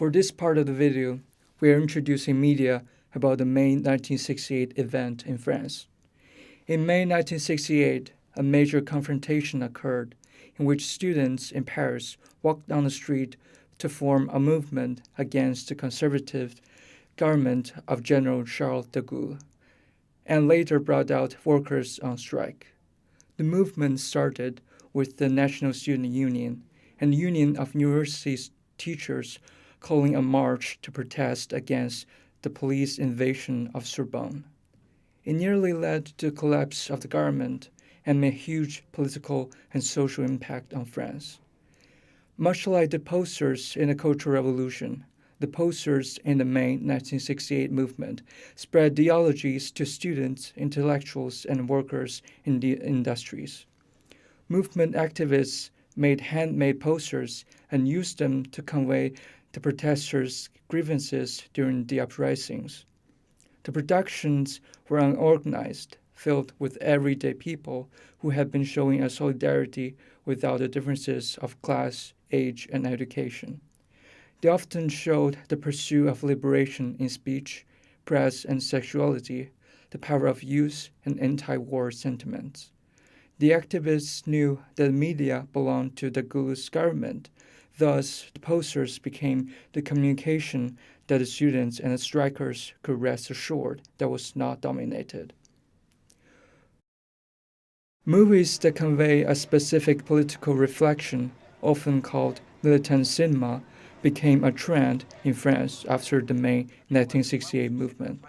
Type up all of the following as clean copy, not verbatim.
For this part of the video, we are introducing media about the May 1968 event in France. In May 1968, a major confrontation occurred in which students in Paris walked down the street to form a movement against the conservative government of General Charles de Gaulle, and later brought out workers on strike. The movement started with the National Student Union and the Union of University Teachers calling a march to protest against the police invasion of Sorbonne. It nearly led to the collapse of the government and made huge political and social impact on France. Much like the posters in the Cultural Revolution, the posters in the May 1968 movement spread ideologies to students, intellectuals, and workers in the industries. Movement activists made handmade posters and used them to convey the protesters' grievances during the uprisings. The productions were unorganized, filled with everyday people who had been showing a solidarity without the differences of class, age, and education. They often showed the pursuit of liberation in speech, press, and sexuality, the power of youth, and anti-war sentiments. The activists knew that the media belonged to the Gaulle's government. Thus, the posters became the communication that the students and the strikers could rest assured that was not dominated. Movies that convey a specific political reflection, often called militant cinema, became a trend in France after the May 1968 movement.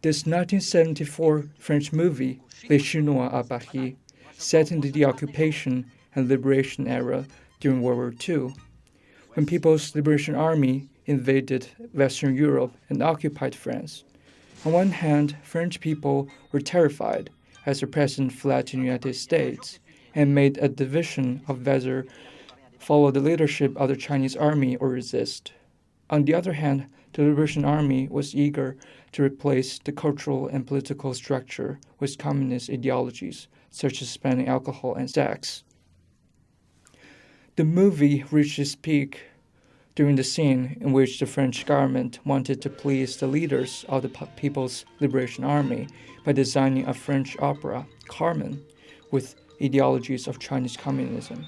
This 1974 French movie, Les Chinois à Paris, set in the occupation and liberation era during World War II, when People's Liberation Army invaded Western Europe and occupied France. On one hand, French people were terrified as the president fled to the United States and made a division of whether follow the leadership of the Chinese army or resist. On the other hand, the Liberation Army was eager to replace the cultural and political structure with communist ideologies, such as banning alcohol and sex. The movie reached its peak during the scene in which the French government wanted to please the leaders of the People's Liberation Army by designing a French opera, Carmen, with ideologies of Chinese communism.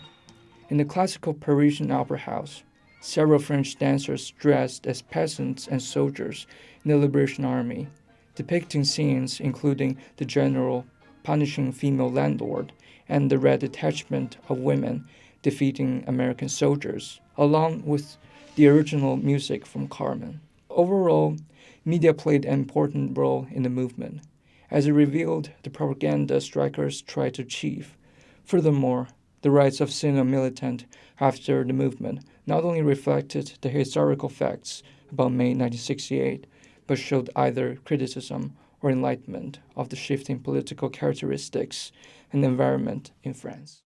In the classical Parisian opera house, several French dancers dressed as peasants and soldiers in the Liberation Army, depicting scenes including the general punishing female landlord and the red detachment of women defeating American soldiers, along with the original music from Carmen. Overall, media played an important role in the movement, as it revealed the propaganda strikers tried to achieve. Furthermore, the rise of cinema militant after the movement not only reflected the historical facts about May 1968, but showed either criticism or enlightenment of the shifting political characteristics and environment in France.